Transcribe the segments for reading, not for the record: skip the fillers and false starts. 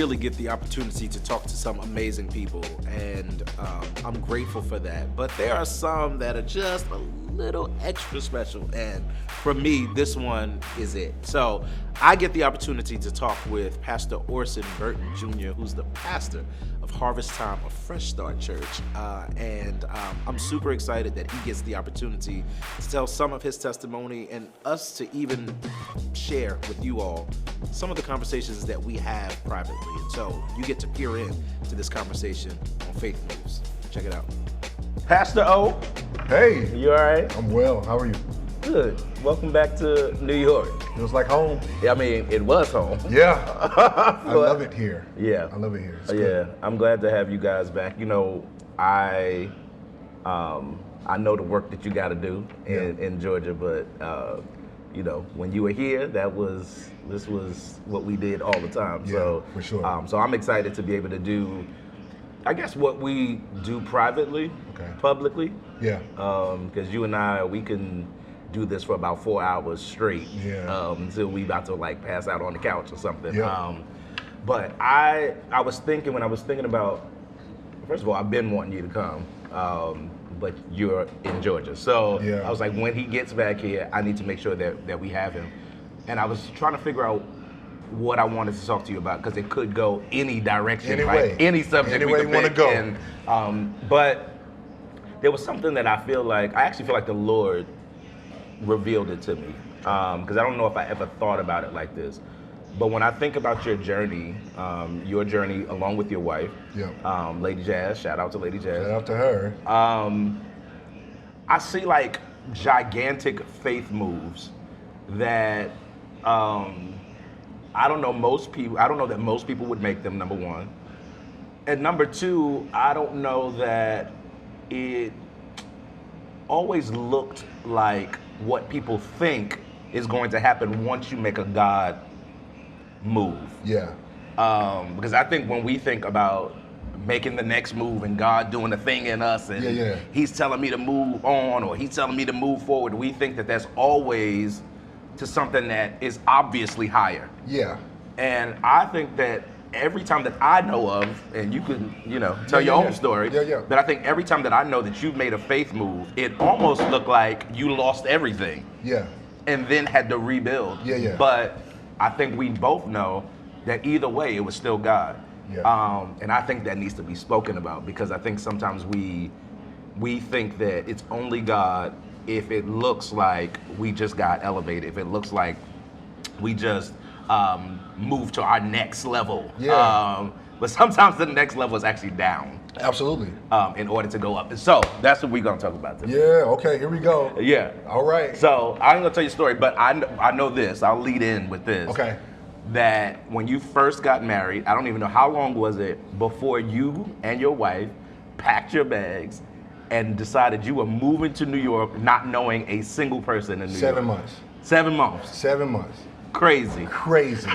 really get the opportunity to talk to some amazing people, and I'm grateful for that. But there are some that are just a little extra special, and for me, this one is it. So I get the opportunity to talk with Pastor Orson Burton Jr., who's the pastor of Harvest Time of Fresh Start Church, and I'm super excited that he gets the opportunity to tell some of his testimony and us to even share with you all some of the conversations that we have privately. And so you get to peer in to this conversation on Faith Moves. Check it out. Pastor O. Hey. You all right? I'm well. How are you? Good. Welcome back to New York. Feels like home. I mean, it was home. Yeah. I love it here. Yeah. I love it here. It's Yeah. good. I'm glad to have you guys back. You know, I know the work that you got to do in Georgia, but you know, when you were here, this was what we did all the time. Yeah, So for sure. So I'm excited to be able to do, I guess, what we do privately, publicly. Yeah. Because you and I, we can do this for about 4 hours straight. Yeah. Until we about to like pass out on the couch or something. Yeah. But I was thinking about, first of all, I've been wanting you to come. But you're in Georgia. So Yeah. I was like, when he gets back here, I need to make sure that we have him. And I was trying to figure out what I wanted to talk to you about, because it could go any direction, Anyway. right? Any subject Any we way could you wanna pick. go. And, but there was something that I actually feel like the Lord revealed it to me. Because I don't know if I ever thought about it like this. But when I think about your journey along with your wife, Lady Jazz, shout out to Lady Jazz. Shout out to her. I see like gigantic faith moves that I don't know that most people would make them, number one. And number two, I don't know that it always looked like what people think is going to happen once you make a God move. Yeah. Because I think when we think about making the next move and God doing a thing in us and he's telling me to move on or he's telling me to move forward, we think that that's always to something that is obviously higher. Yeah. And I think that every time that I know of, and you can, tell your own story, but I think every time that I know that you've made a faith move, it almost looked like you lost everything. Yeah. And then had to rebuild. Yeah. But I think we both know that either way, it was still God. Yeah. And I think that needs to be spoken about, because I think sometimes we think that it's only God if it looks like we just got elevated, if it looks like we just moved to our next level. Yeah. But sometimes the next level is actually down. Absolutely. In order to go up. So that's what we're going to talk about today. Yeah, okay, here we go. Yeah. All right. So I ain't going to tell you a story, but I know this. I'll lead in with this. Okay. That when you first got married, I don't even know how long was it before you and your wife packed your bags and decided you were moving to New York, not knowing a single person in New York. 7 months. 7 months. 7 months. Crazy. Crazy.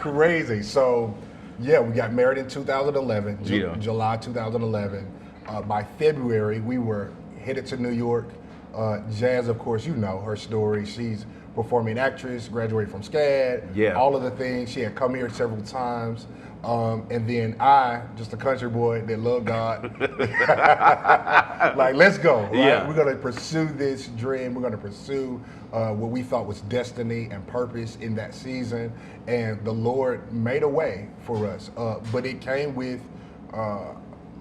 Crazy. So, yeah, we got married in 2011, July 2011. By February, we were headed to New York. Jazz, of course, you know her story. She's performing actress, graduated from SCAD, all of the things. She had come here several times. And then I, just a country boy that loved God, like, let's go. Right? Yeah. We're going to pursue this dream. We're going to pursue what we thought was destiny and purpose in that season. And the Lord made a way for us. But it came with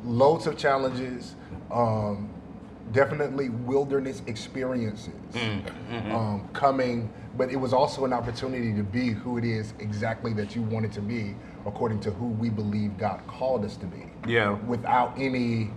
loads of challenges, definitely wilderness experiences coming. But it was also an opportunity to be who it is exactly that you wanted to be, according to who we believe God called us to be. Yeah. Without any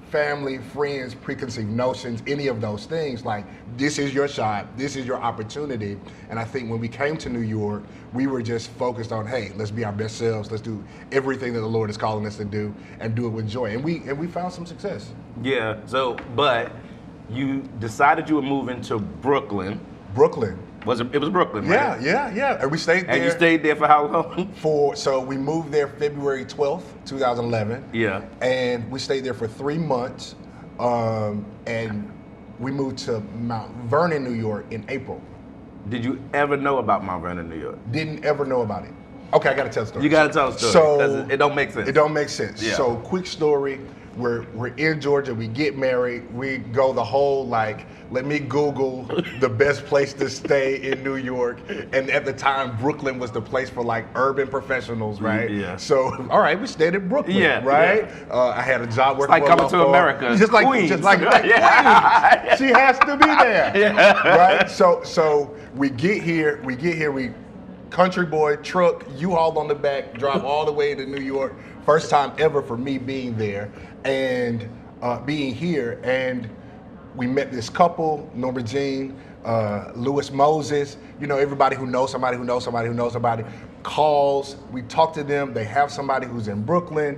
family, friends, preconceived notions, any of those things. Like, this is your shot, this is your opportunity. And I think when we came to New York, we were just focused on, hey, let's be our best selves, let's do everything that the Lord is calling us to do and do it with joy. And we found some success. Yeah, so, but you decided you were moving to Brooklyn. It was Brooklyn, right? Yeah. And we stayed there. And you stayed there for how long? So we moved there February 12th, 2011. Yeah. And we stayed there for 3 months. And we moved to Mount Vernon, New York in April. Did you ever know about Mount Vernon, New York? Didn't ever know about it. Okay, I gotta tell the story. You gotta tell the story. So it don't make sense. It don't make sense. Yeah. So quick story. We're in Georgia. We get married. We go the whole like, let me Google the best place to stay in New York. And at the time, Brooklyn was the place for like urban professionals, right? Yeah. So all right, we stayed in Brooklyn, Yeah, right? I had a job working like for a coming to law firm. America. Just like Queens. Queens. She has to be there, Yeah. right? So we get here. We country boy truck, U-Haul on the back, drive all the way to New York. First time ever for me being there and being here. And we met this couple, Norma Jean, Louis Moses. You know, everybody who knows somebody who knows somebody who knows somebody calls. We talk to them. They have somebody who's in Brooklyn.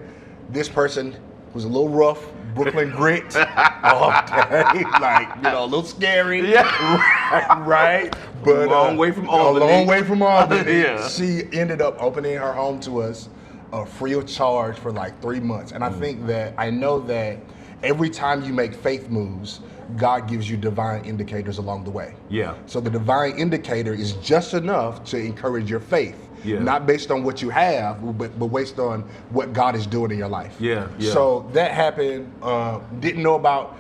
This person was a little rough, Brooklyn grit. Okay, like, you know, a little scary. Yeah. Right? But a long way from Albany. A long way from Albany. Yeah. She ended up opening her home to us free of charge for like 3 months. And I know that every time you make faith moves, God gives you divine indicators along the way. Yeah. So the divine indicator is just enough to encourage your faith. Yeah. Not based on what you have, but based on what God is doing in your life. Yeah. So that happened. Didn't know about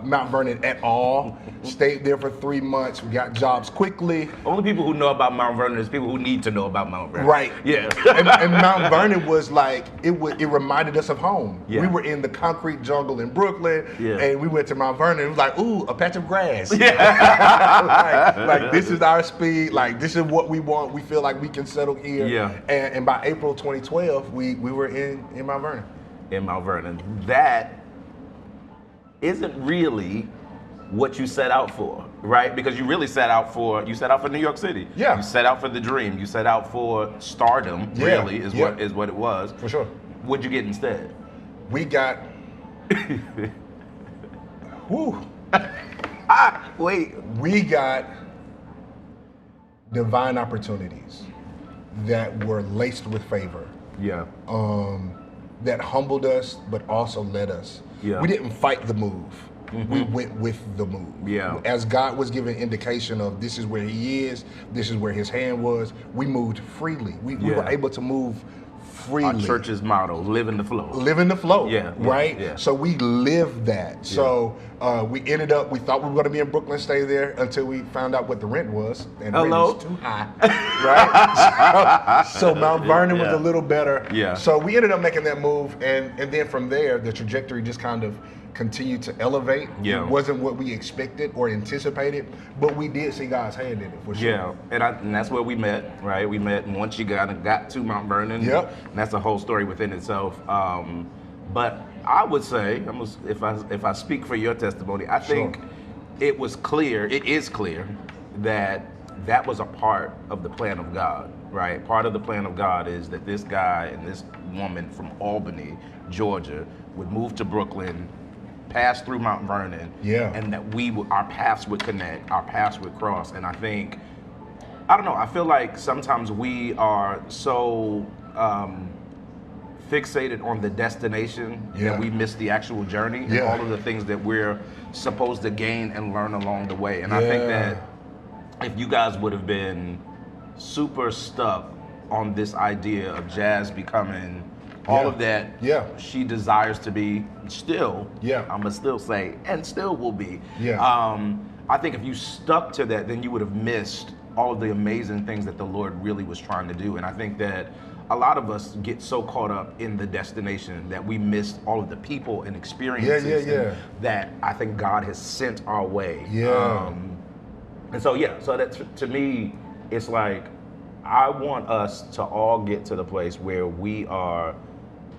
Mount Vernon at all. Stayed there for 3 months. We got jobs quickly. Only people who know about Mount Vernon is people who need to know about Mount Vernon. Right. Yeah. and Mount Vernon was like, it reminded us of home. Yeah. We were in the concrete jungle in Brooklyn, Yeah. and we went to Mount Vernon. It was like, ooh, a patch of grass. Yeah. like this is our speed. Like this is what we want. We feel like we can settle here. Yeah. And by April 2012, we were in Mount Vernon. In Mount Vernon. That isn't really what you set out for, right? Because you really set out for New York City. Yeah. You set out for the dream. You set out for stardom, Yeah. really, is Yeah. what it was. For sure. What'd you get instead? We got. Whew. Wait. We got divine opportunities that were laced with favor. Yeah. That humbled us, but also led us. Yeah. We didn't fight the move. Mm-hmm. We went with the move. Yeah. As God was giving indication of this is where He is, this is where His hand was, we moved freely. We were able to move freely. Our church's motto, live in the flow. Live in the flow. Yeah, right? yeah. So we lived that. Yeah. So we ended up, we thought we were going to be in Brooklyn, stay there until we found out what the rent was. And rent was too high. Right? so Mount Vernon was a little better. Yeah. So we ended up making that move. And then from there, the trajectory just kind of continued to elevate. Yeah. It wasn't what we expected or anticipated, but we did see God's hand in it for sure. Yeah, and that's where we met, right? We met once you got to Mount Vernon. Yep. And that's a whole story within itself. But I would say, if I speak for your testimony, I think it is clear that was a part of the plan of God, right? Part of the plan of God is that this guy and this woman from Albany, Georgia, would move to Brooklyn, pass through Mount Vernon, and that our paths would connect, our paths would cross. And I think, I don't know, I feel like sometimes we are so fixated on the destination that we miss the actual journey and all of the things that we're supposed to gain and learn along the way. And I think that if you guys would have been super stuck on this idea of Jazz becoming all of that she desires to be still, I'm gonna still say, and still will be. I think if you stuck to that, then you would have missed all of the amazing things that the Lord really was trying to do. And I think that a lot of us get so caught up in the destination that we missed all of the people and experiences that I think God has sent our way. And so that to me, it's like, I want us to all get to the place where we are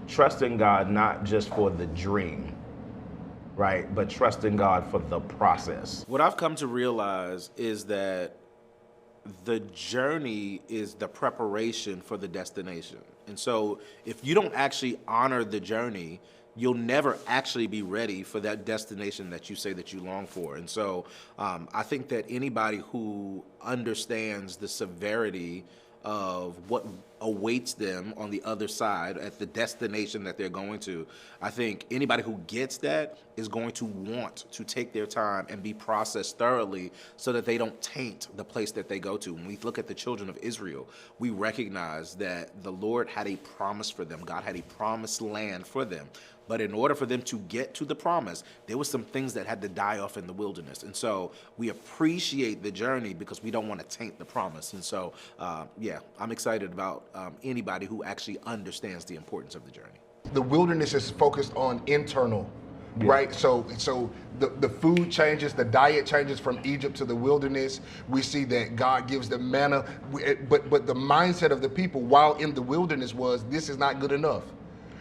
trusting God not just for the dream, right? But trusting God for the process. What I've come to realize is that the journey is the preparation for the destination. And so if you don't actually honor the journey, you'll never actually be ready for that destination that you say that you long for. And so I think that anybody who understands the severity of what awaits them on the other side at the destination that they're going to. I think anybody who gets that is going to want to take their time and be processed thoroughly so that they don't taint the place that they go to. When we look at the children of Israel, we recognize that the Lord had a promise for them. God had a promised land for them. But in order for them to get to the promise, there were some things that had to die off in the wilderness. And so we appreciate the journey because we don't want to taint the promise. And so, I'm excited about anybody who actually understands the importance of the journey. The wilderness is focused on internal, right? So the food changes, the diet changes from Egypt to the wilderness. We see that God gives them manna, but the mindset of the people while in the wilderness was, this is not good enough.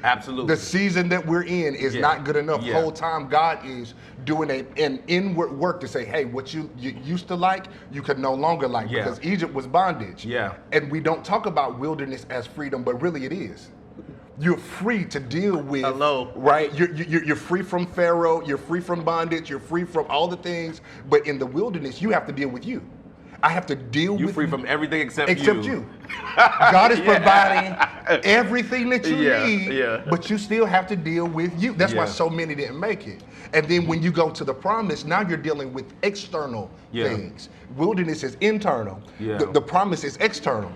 Absolutely. The season that we're in is not good enough. The whole time God is doing an inward work to say, hey, what you used to like, you could no longer like, because Egypt was bondage. Yeah. And we don't talk about wilderness as freedom, but really it is. You're free to deal with, right? You're free from Pharaoh, you're free from bondage, you're free from all the things, but in the wilderness, you have to deal with you. I have to deal with you. You're free from everything except you. God is providing everything that you need, but you still have to deal with you. That's why so many didn't make it. And then when you go to the promise, now you're dealing with external things. Wilderness is internal. The promise is external.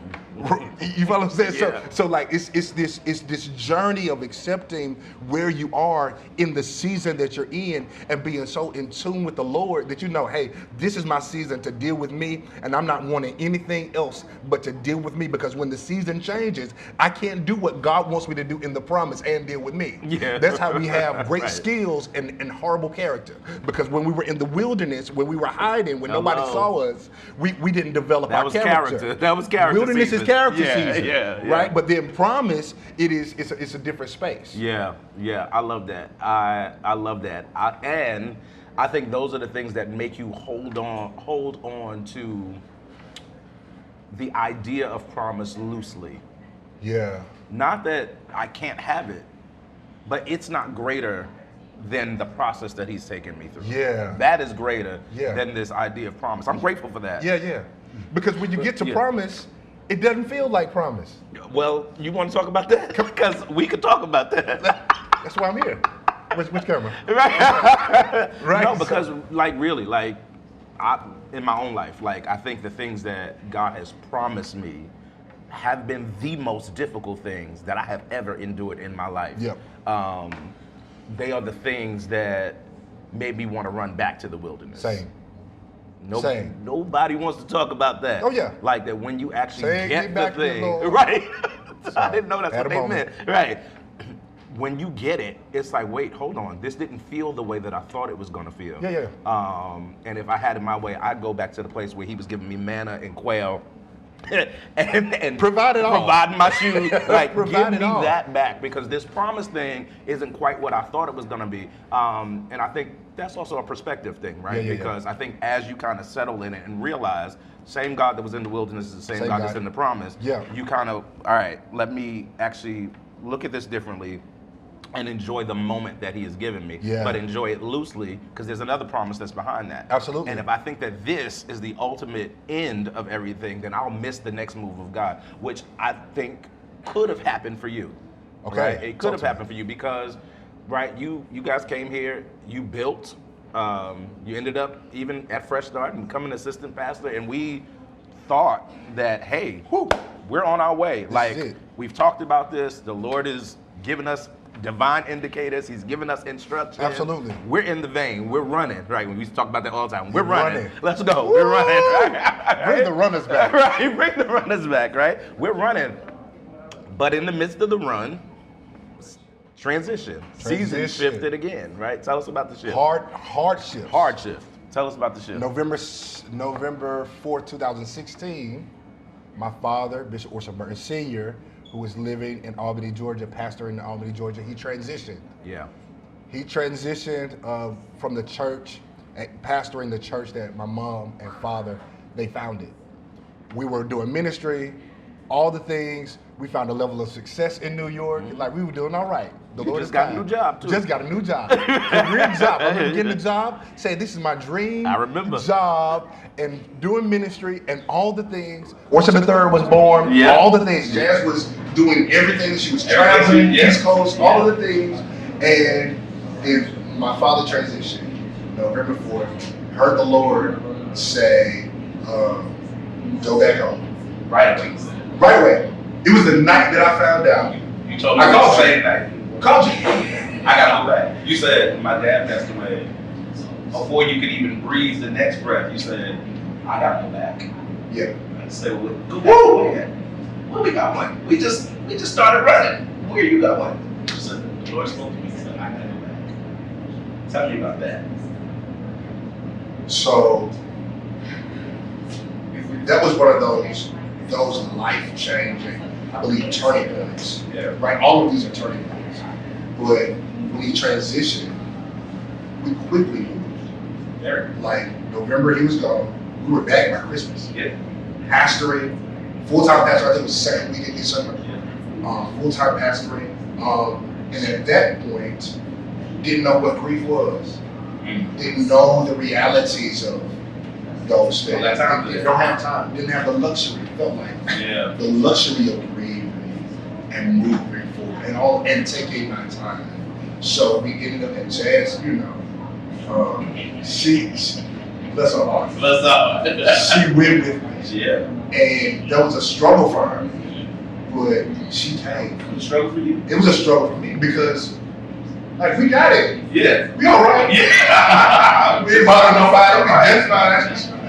You follow what I'm saying? So like it's this journey of accepting where you are in the season that you're in and being so in tune with the Lord that you know, hey, this is my season to deal with me, and I'm not wanting anything else but to deal with me, because when the season changes, I can't do what God wants me to do in the promise and deal with me. That's how we have great skills and horrible character. Because when we were in the wilderness, when we were hiding, when nobody saw us, we didn't develop our character. That was character. Wilderness is character season, right? Yeah. But then promise, it's a different space. I love that. I love that. And I think those are the things that make you hold on to the idea of promise loosely. Not that I can't have it, but it's not greater than the process that he's taken me through. That is greater than this idea of promise. I'm grateful for that. Because when you get to promise, it doesn't feel like promise. Well, you want to talk about that? Because we could talk about that. That's why I'm here. Which camera? Right. No, because really, in my own life, I think the things that God has promised me have been the most difficult things that I have ever endured in my life. They are the things that made me want to run back to the wilderness. Same. Nobody wants to talk about that. Like that when you actually get the thing. Right. I didn't know that's what they meant. Right. When you get it, it's like, wait, hold on. This didn't feel the way that I thought it was going to feel. And if I had it my way, I'd go back to the place where he was giving me manna and quail. and providing my shoes, give me that back, because this promise thing isn't quite what I thought it was going to be. And I think that's also a perspective thing, right? Because I think as you kind of settle in it and realize, same God that was in the wilderness is the same God that's in the promise. You kind of, all right, let me actually look at this differently and enjoy the moment that he has given me, but enjoy it loosely, because there's another promise that's behind that. Absolutely. And if I think that this is the ultimate end of everything, then I'll miss the next move of God, which I think could have happened for you. Right? It could have happened for you because, right, you guys came here, you built, you ended up even at Fresh Start and becoming assistant pastor, and we thought that, hey, we're on our way. We've talked about this, the Lord is giving us divine indicators, he's giving us instructions. Absolutely. We're in the vein, we're running, right? We used to talk about that all the time. We're running. Let's go. We're running. Right? Bring the runners back. Right, bring the runners back, right? We're running. But in the midst of the run, transition. Season shifted again, right? Tell us about the shift. Hard shift. Hard shift. Tell us about the shift. November 4th, 2016, my father, Bishop Orson Burton Sr., who was living in Albany, Georgia, pastoring in Albany, Georgia, he transitioned. He transitioned from the church, pastoring the church that my mom and father, they founded. We were doing ministry, all the things. We found a level of success in New York. We were doing all right. The You Lord just is got kind. a new job, too. Just got a new job. Career job. I remember getting a job, saying this is my dream I remember. job, and doing ministry and all the things. Orson III was born, Yeah. all the things. Jazz was doing everything. She was traveling, East Coast, all of the things. And then my father transitioned, November 4th, heard the Lord say, go back home. Right away. Right away. It was the night that I found out. You told me I called the you. same night. Called you. I gotta go back. You said my dad passed away. Before you could even breathe the next breath, you said, I gotta go back. Yeah. I said, well, go back where? Where we going? We just started running. Where are you going? You said, the Lord spoke to me. He said, I gotta go back. Tell me about that. So that was one of those life-changing, I believe, turning points. Yeah. Right? All of these are turning points. But when he transitioned, we quickly moved. Very. Like November, he was gone. We were back by Christmas. Yeah. Pastoring, full-time pastor. I think it was the second week in December. Yeah. Full-time pastoring. And at that point, didn't know what grief was. Didn't know the realities of those things. Don't have time. Don't have time. Didn't have the luxury. It felt like the luxury of grieving and moving forward and taking my time. So we ended up at Jazz. She bless her heart. What's up? She went with me. Yeah. And that was a struggle for her, but she came. Was it a struggle for you? It was a struggle for me because, like, we got it. Yeah. We all right. Yeah. We didn't bother nobody. We just fine.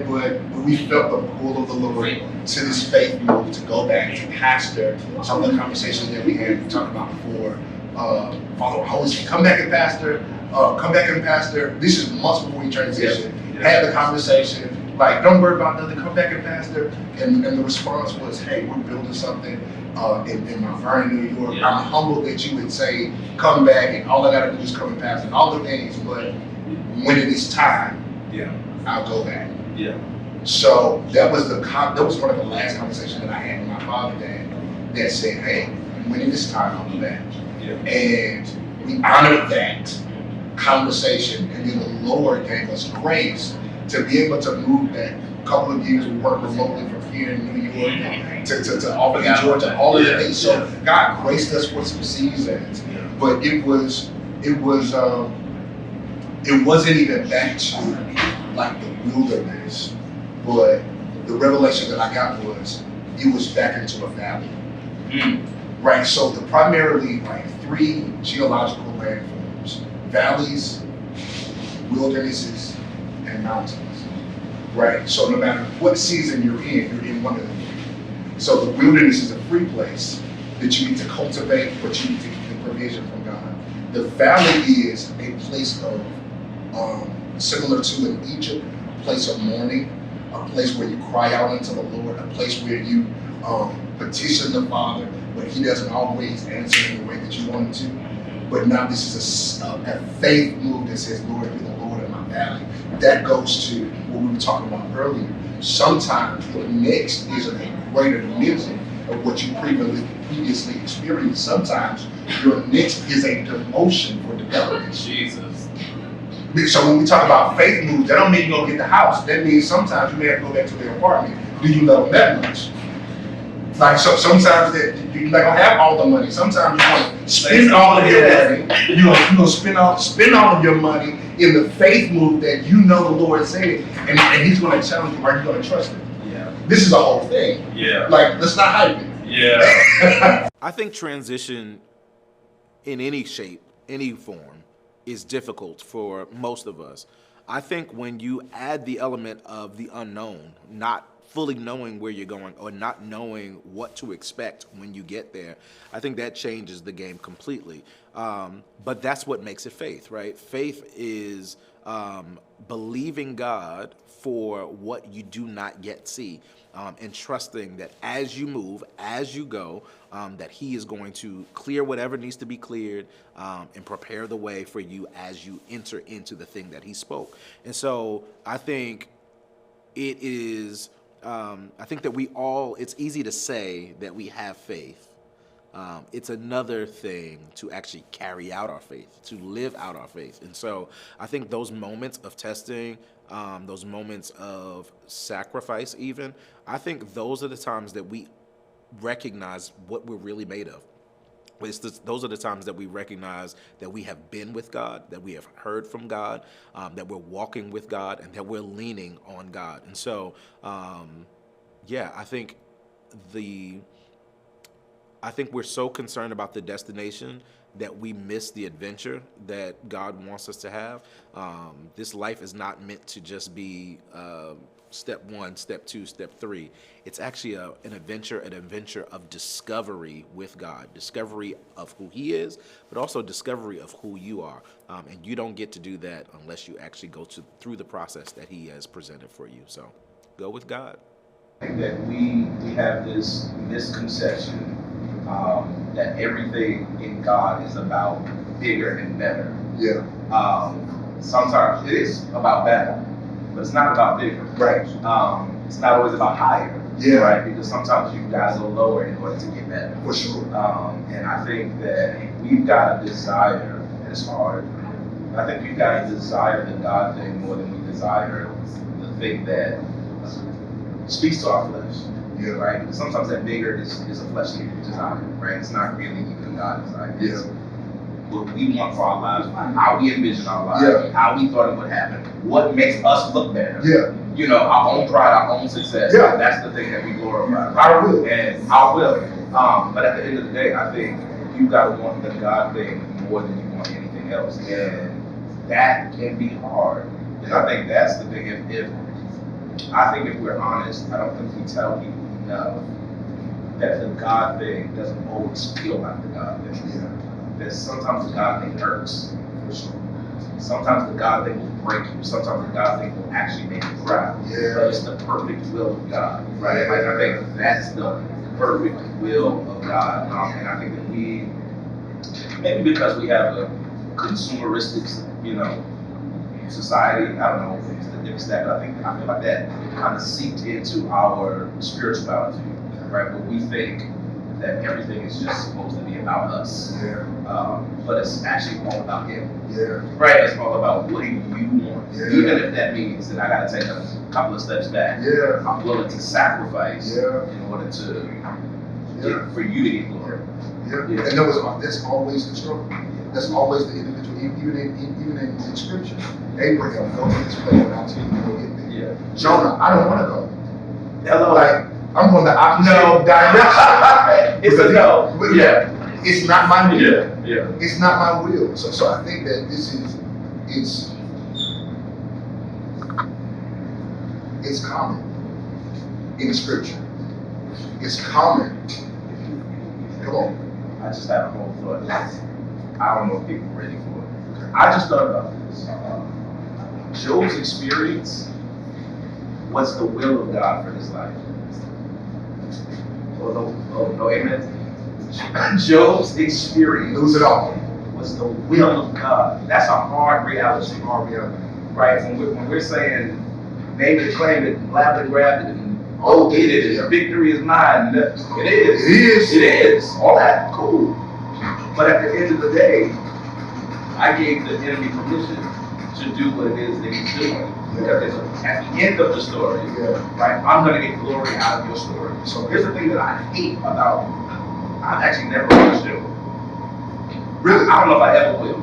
But we felt the pull of the Lord to this faith move to go back to pastor. Some of the conversations that we had talked about before. Father, Holy Spirit, come back and pastor. Come back and pastor. This is months before we transitioned. Yeah. Had the conversation. Like, don't worry about nothing. Come back and pastor. And the response was, hey, we're building something in Mount Vernon, New York. Yeah. I'm humbled that you would say, come back, and all I gotta do is come and pastor. All the things, but when it is time, I'll go back. Yeah. So that was one of the last conversations that I had with my father that said, hey, when it is time, I'll go back. Yeah. And we honored that conversation, and then the Lord gave us grace to be able to move back. A couple of years we worked remotely from here in New York to Albany, Georgia, all of the things. So God graced us for some seasons, but it wasn't even back to like the wilderness. But the revelation that I got was it was back into a valley. Right. So the primarily like 3 geological landforms: valleys, wildernesses, and mountains. Right. So no matter what season you're in one of them. So the wilderness is a free place that you need to cultivate, but you need to get the provision from God. The valley is a place of similar to in Egypt, a place of mourning, a place where you cry out unto the Lord, a place where you petition the Father, but He doesn't always answer in the way that you want Him to. But now this is a faith move that says, Lord, you're the Lord of my valley. That goes to what we were talking about earlier. Sometimes your next is a greater dimension of what you previously experienced. Sometimes your next is a demotion for development. Jesus. So when we talk about faith moves, that don't mean you're gonna get the house. That means sometimes you may have to go back to the apartment. Do you love them that much? Like, so sometimes that you're not gonna have all the money. Sometimes you're gonna spend all of your money. You're gonna spend all of your money in the faith move that you know the Lord said, and He's gonna challenge you. Are you gonna trust Him? Yeah. This is a whole thing. Yeah. Like, let's not hype it. Yeah. I think transition in any shape, any form, is difficult for most of us. I think when you add the element of the unknown, not fully knowing where you're going or not knowing what to expect when you get there, I think that changes the game completely. But that's what makes it faith, right? Faith is believing God for what you do not yet see, and trusting that as you move, as you go, that He is going to clear whatever needs to be cleared, and prepare the way for you as you enter into the thing that He spoke. And so I think it is, I think that it's easy to say that we have faith, It's another thing to actually carry out our faith, to live out our faith. And so I think those moments of testing, those moments of sacrifice even, I think those are the times that we recognize what we're really made of. Those are the times that we recognize that we have been with God, that we have heard from God, that we're walking with God, and that we're leaning on God. And so, I think we're so concerned about the destination that we miss the adventure that God wants us to have. This life is not meant to just be step 1, step 2, step 3. It's actually an adventure of discovery with God, discovery of who He is, but also discovery of who you are. And you don't get to do that unless you actually go through the process that He has presented for you. So go with God. I think that we have this misconception that everything in God is about bigger and better. Yeah. Sometimes it is about better, but it's not about bigger. Right. It's not always about higher. Yeah. Right. Because sometimes you guys go lower in order to get better. For sure. And I think that we've got a desire, and it's hard. I think we've got to desire the God thing more than we desire the thing that speaks to our flesh. Yeah. Right? Because sometimes that bigger is a fleshly desire, right? It's not really even God desire. It's what we want for our lives, how we envision our lives, how we thought it would happen, what makes us look better. Yeah. You know, our own pride, our own success. Yeah. That's the thing that we glorify. Right? I will. And I will. But at the end of the day, I think you gotta want the God thing more than you want anything else. And that can be hard. And I think that's the thing. If we're honest, I don't think we tell people enough that the God thing doesn't always feel like the God thing. Yeah. That sometimes the God thing hurts. For sure. Sometimes the God thing will break you. Sometimes the God thing will actually make you cry. Yeah. But it's the perfect will of God, right? Yeah. Like, I think that's the perfect will of God. And I think that we, maybe because we have a consumeristic, society, I don't know if it's the difference that, but I feel like that kind of seeped into our spirituality, right? Where we think that everything is just supposed to be about us. Yeah. But it's actually all about Him. Yeah. Right? It's all about what do you want. Yeah. Even if that means that I gotta take a couple of steps back. Yeah. I'm willing to sacrifice in order to for you to get glory. Yeah. And that's always the struggle. That's always the individual, even in scripture. Abraham, go to this place and I'll tell you to go get there. Yeah. Jonah, I don't want to go. Hello. Like, I'm going the opposite direction. It's a no. Yeah. It's not my will. Yeah. It's not my will. So I think that it's common in scripture. It's common. Come on. I just had a whole thought. I don't know if people are ready for it. I just thought about this. Job's experience was the will of God for his life. No, amen. Job's experience Lose it all. was the will of God. That's a hard reality. Right? When we're saying, name it, claim it, blab it, grab it, and get it, and victory is mine. It is. All that, cool. But at the end of the day, I gave the enemy permission to do what it is that he's doing. Because at the end of the story, right, I'm going to get glory out of your story. So here's the thing that I hate about, I've actually never watched it. Really? I don't know if I ever will.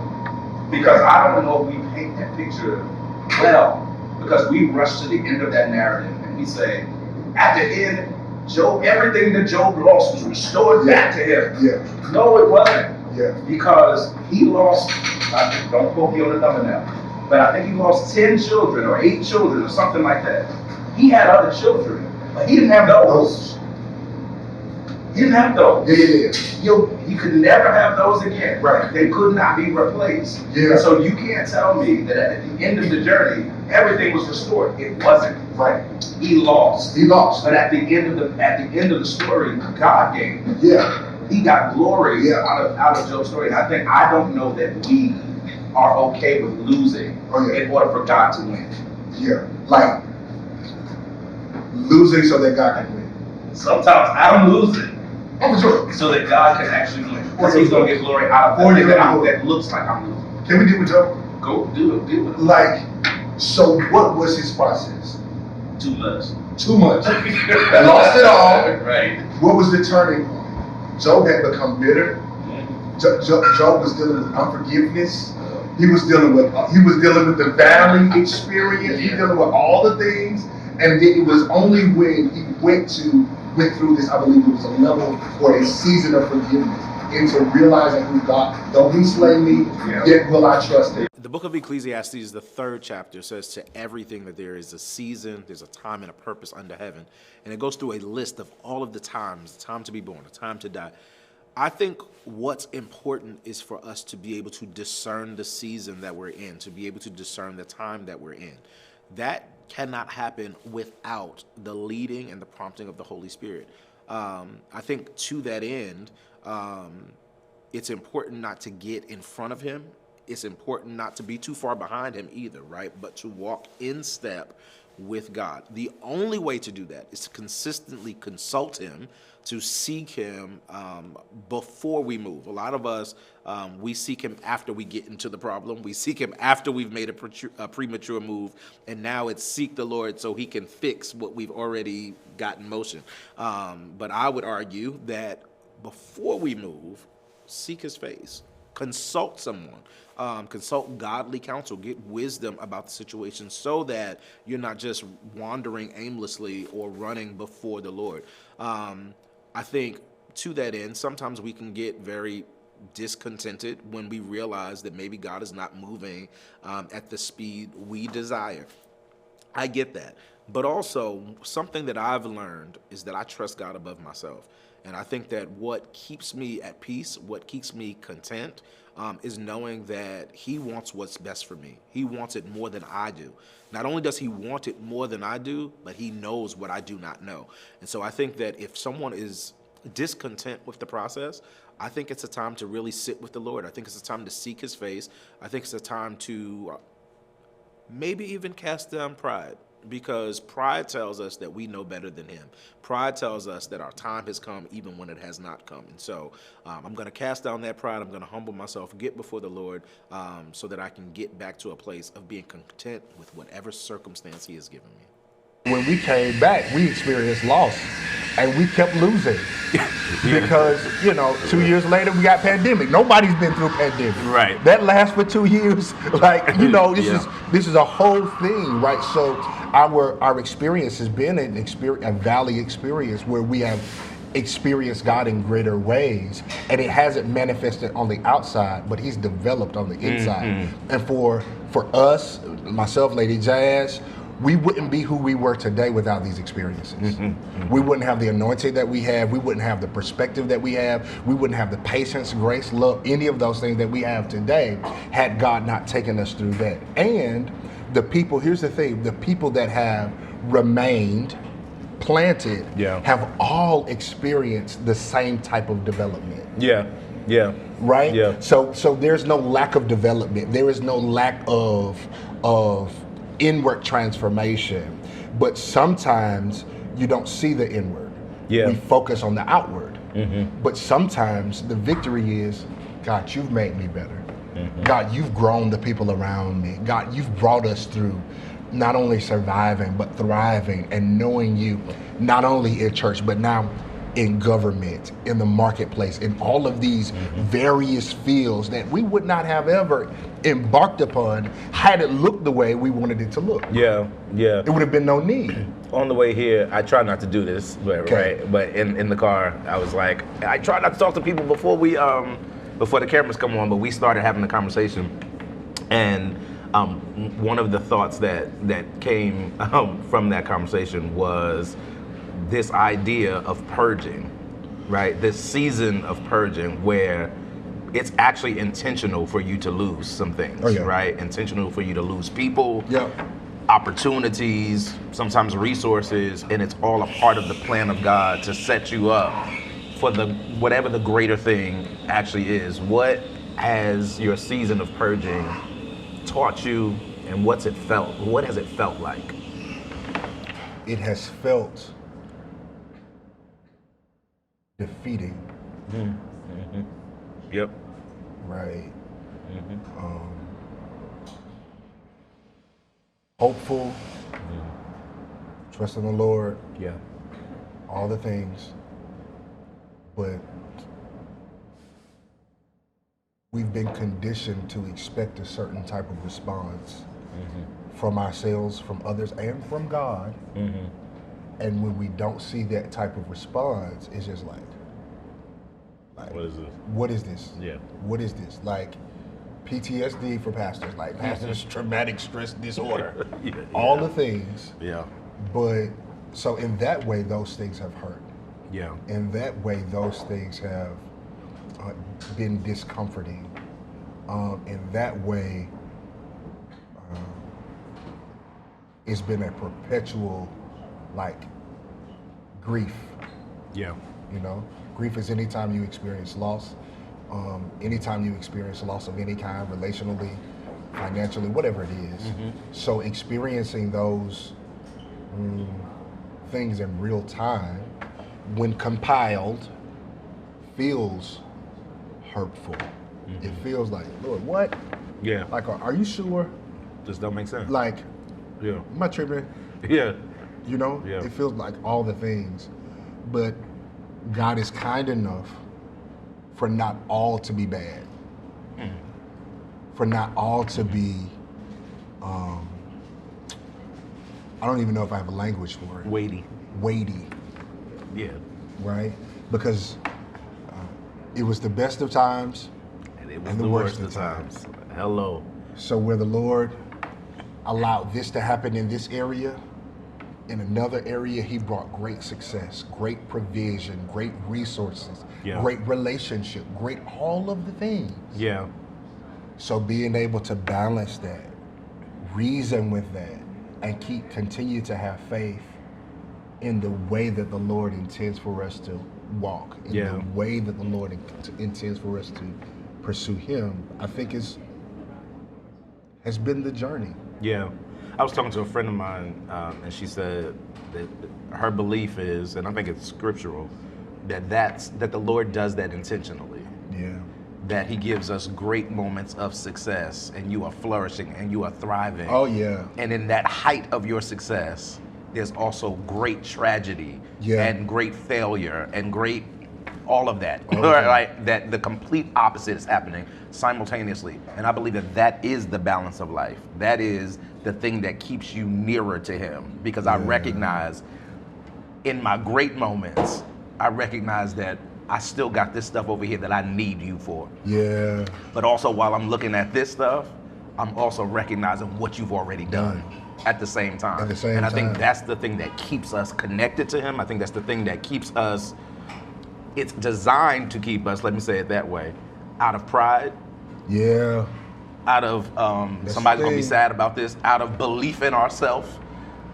Because I don't know if we paint that picture well. Because we rush to the end of that narrative and we say, at the end, Job, everything that Job lost was restored back to him. Yeah. No, it wasn't. Yeah. Because he lost, don't quote me on the number now, but I think he lost 10 children or 8 children or something like that. He had other children, but he didn't have those. He didn't have those. He could never have those again. Right. They could not be replaced. Yeah. And so you can't tell me that at the end of the journey, everything was restored. It wasn't. Right. He lost. But at the end of the story, God gained. Yeah. He got glory out of Job's story. And I don't know that we are okay with losing in order for God to win. Yeah. Like losing so that God can win. Sometimes I'm losing. Oh, for sure. So that God can actually win. Because he's going to get glory out of that that looks like I'm losing. Can we deal with Job? Go do it. Deal with it. Like, so what was his process? Too much. Too much. Lost it all. Right. What was the turning point? Job had become bitter. Job was dealing with unforgiveness. He was dealing with the valley experience. He was dealing with all the things. And then it was only when he went through this, I believe it was a level or a season of forgiveness, into realizing who God, though he slay me, yet will I trust him. The book of Ecclesiastes, the 3rd chapter, says to everything that there is a season, there's a time and a purpose under heaven. And it goes through a list of all of the times, the time to be born, the time to die. I think what's important is for us to be able to discern the season that we're in, to be able to discern the time that we're in. That cannot happen without the leading and the prompting of the Holy Spirit. I think to that end, it's important not to get in front of him. It's important not to be too far behind him either, right? But to walk in step with God. The only way to do that is to consistently consult him, to seek him before we move. A lot of us, we seek him after we get into the problem. We seek him after we've made a premature move, and now it's seek the Lord so he can fix what we've already got in motion. But I would argue that before we move, seek his face. Consult someone. Consult godly counsel, get wisdom about the situation so that you're not just wandering aimlessly or running before the Lord. I think to that end, sometimes we can get very discontented when we realize that maybe God is not moving at the speed we desire. I get that. But also, something that I've learned is that I trust God above myself. And I think that what keeps me at peace, what keeps me content, is knowing that he wants what's best for me. He wants it more than I do. Not only does he want it more than I do, but he knows what I do not know. And so I think that if someone is discontent with the process, I think it's a time to really sit with the Lord. I think it's a time to seek his face. I think it's a time to maybe even cast down pride. Because pride tells us that we know better than him. Pride tells us that our time has come even when it has not come. And so I'm going to cast down that pride. I'm going to humble myself, get before the Lord so that I can get back to a place of being content with whatever circumstance he has given me. When we came back, we experienced loss, and we kept losing because, 2 years later we got pandemic. Nobody's been through pandemic. Right. That lasts for 2 years. This is a whole thing, right? So our experience has been a valley experience where we have experienced God in greater ways, and it hasn't manifested on the outside, but he's developed on the inside. And for us, myself, Lady Jazz, we wouldn't be who we were today without these experiences. We wouldn't have the anointing that we have. We wouldn't have the perspective that we have. We wouldn't have the patience, grace, love, any of those things that we have today had God not taken us through that. And the people, here's the thing, the people that have remained planted have all experienced the same type of development. Right? Yeah. So there's no lack of development. There is no lack of inward transformation, but sometimes you don't see the inward. We focus on the outward. But sometimes the victory is, God, you've made me better. God, you've grown the people around me. God, you've brought us through not only surviving, but thriving and knowing you, not only in church, but now in government, in the marketplace, in all of these various fields that we would not have ever embarked upon had it looked the way we wanted it to look. It would have been no need. On the way here, I try not to do this, but but in the car, I was like, I try not to talk to people before the cameras come on, but we started having a conversation, and one of the thoughts that came from that conversation was this idea of purging, right? This season of purging where it's actually intentional for you to lose some things, right? Intentional for you to lose people, opportunities, sometimes resources, and it's all a part of the plan of God to set you up for whatever the greater thing actually is. What has your season of purging taught you, and what has it felt like? It has felt defeating. Yep. Right. Hopeful, trust in the Lord, Yeah. all the things, but we've been conditioned to expect a certain type of response from ourselves, from others, and from God. And when we don't see that type of response, it's just like What is this? what is this? Yeah. What is this? Like PTSD for pastors, like pastors, traumatic stress disorder, all the things. Yeah. But so in that way, those things have hurt. Yeah. In that way, those things have been discomforting. In that way, it's been a perpetual, like, grief. Yeah. You know, grief is anytime you experience loss, anytime you experience loss of any kind, relationally, financially, whatever it is. So experiencing those things in real time, when compiled, feels hurtful. It feels like, Lord, what? Yeah. Like, are you sure? Just don't make sense. Like, Yeah. am I tripping? Yeah. You know? Yeah. It feels like all the things. But God is kind enough for not all to be bad. For not all to be, I don't even know if I have a language for it. Weighty. Weighty, Yeah. right? Because it was the best of times. And it was And the worst of times. Hello. So where the Lord allowed this to happen in this area, in another area, he brought great success, great provision, great resources, Yeah. great relationship, great all of the things. Yeah. So being able to balance that, reason with that, and continue to have faith in the way that the Lord intends for us to walk, in Yeah. the way that the Lord intends for us to pursue him, I think has been the journey. Yeah. I was talking to a friend of mine, and she said that her belief is, and I think it's scriptural, that the Lord does that intentionally. Yeah. That he gives us great moments of success, and you are flourishing and you are thriving. Oh yeah. And in that height of your success, there's also great tragedy and great failure and great all of that. Right? That the complete opposite is happening simultaneously. And I believe that is the balance of life. That is the thing that keeps you nearer to him. Because I recognize in my great moments, I recognize that I still got this stuff over here that I need you for. Yeah. But also while I'm looking at this stuff, I'm also recognizing what you've already done at the same time. At the same and I time. think that's the thing that keeps us connected to him. I think that's the thing that keeps us, it's designed to keep us, let me say it that way, out of pride, Yeah. out of, That's somebody's the gonna be thing. sad about this, out of belief in ourselves,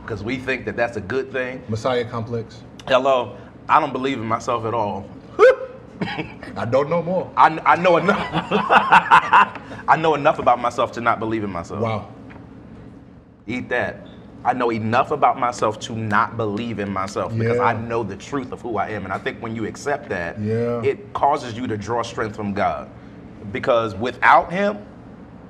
because we think that that's a good thing. Messiah complex. Hello, I don't believe in myself at all. I don't know more. I know enough. I know enough about myself to not believe in myself. Wow. Eat that. I know enough about myself to not believe in myself because Yeah. I know the truth of who I am. And I think when you accept that, Yeah. it causes you to draw strength from God. Because without him,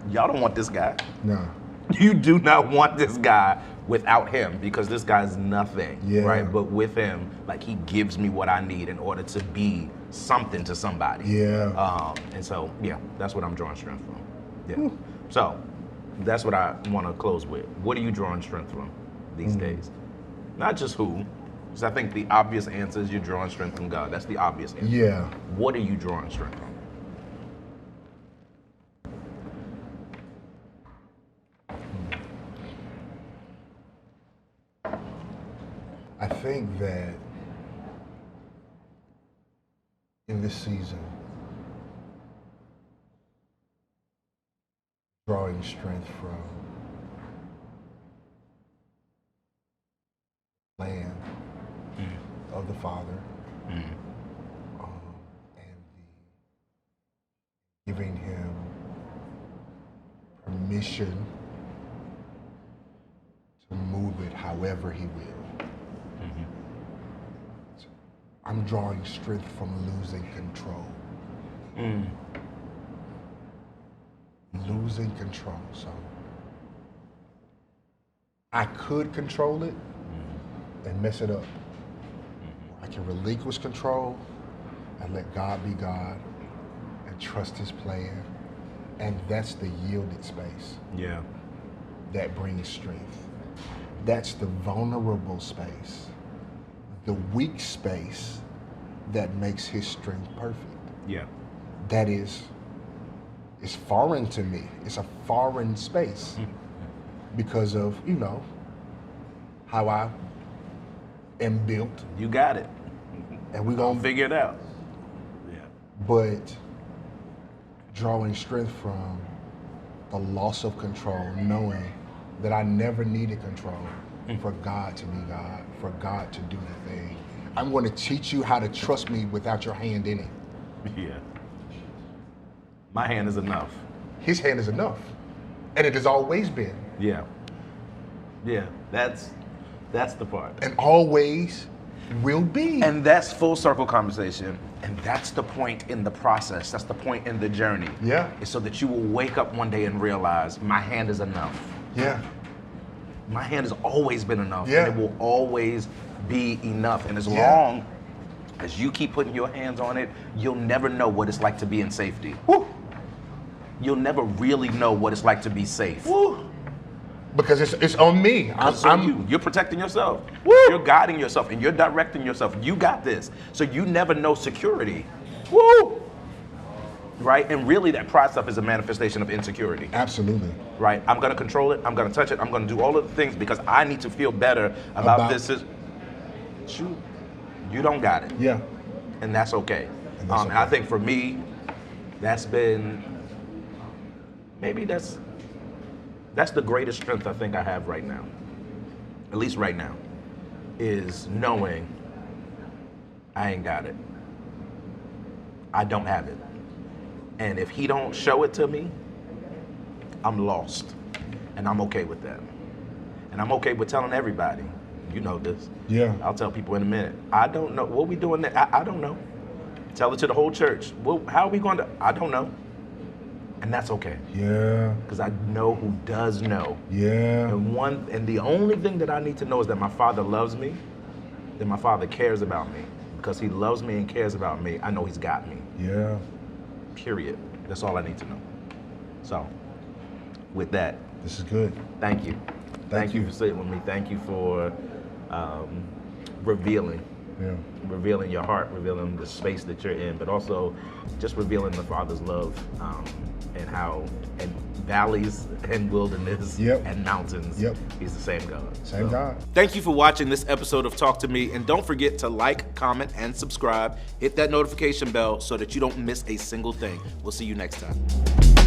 y'all don't want this guy. Nah. You do not want this guy without him because this guy's nothing, Yeah. right? But with him, like he gives me what I need in order to be something to somebody. Yeah. And so, yeah, that's what I'm drawing strength from. Yeah. So, that's what I want to close with. What are you drawing strength from these days? Not just who, because I think the obvious answer is you're drawing strength from God. That's the obvious answer. Yeah. What are you drawing strength from? I think that in this season, drawing strength from the plan of the Father and giving him permission to move it however he will. I'm drawing strength from losing control. Losing control. So I could control it and mess it up. I can relinquish control and let God be God and trust his plan. And that's the yielded space. Yeah. That brings strength. That's the vulnerable space. The weak space that makes his strength perfect. Yeah. That is, it's foreign to me. It's a foreign space because of, how I am built. You got it. And we're Gonna gonna figure it out. Yeah. But drawing strength from the loss of control, knowing that I never needed control for God to be God, for God to do the thing. I'm going to teach you how to trust me without your hand in it. Yeah. My hand is enough. His hand is enough. And it has always been. Yeah. Yeah. That's the part. And always will be. And that's full circle conversation. And that's the point in the process. That's the point in the journey. Yeah. It's so that you will wake up one day and realize my hand is enough. Yeah. My hand has always been enough. Yeah. And it will always be enough. And as Yeah. long as you keep putting your hands on it, you'll never know what it's like to be in safety. Woo. You'll never really know what it's like to be safe. Woo. Because it's on me. You're protecting yourself. Woo. You're guiding yourself and you're directing yourself. You got this. So you never know security. Woo! Right? And really that pride stuff is a manifestation of insecurity. Absolutely. Right? I'm gonna control it, I'm gonna touch it, I'm gonna do all of the things because I need to feel better about this. Shoot, you don't got it. Yeah. And that's okay. And that's And I okay. think for me, that's been, maybe that's the greatest strength I think I have right now, at least right now, is knowing I ain't got it. I don't have it. And if he don't show it to me, I'm lost. And I'm okay with that. And I'm okay with telling everybody, you know this. Yeah. I'll tell people in a minute. I don't know. What we doing there? I don't know. Tell it to the whole church. Well, how are we going to? I don't know. And that's okay. Yeah. Because I know who does know. Yeah. And the only thing that I need to know is that my Father loves me, that my Father cares about me. Because he loves me and cares about me, I know he's got me. Yeah. Period. That's all I need to know. So, with that, This is good. thank you. Thank you for sitting with me. Thank you for revealing your heart, revealing the space that you're in, but also just revealing the Father's love and how in valleys and wilderness and mountains, he's the same God. Same God. Thank you for watching this episode of Talk to Me, and don't forget to like, comment, and subscribe. Hit that notification bell so that you don't miss a single thing. We'll see you next time.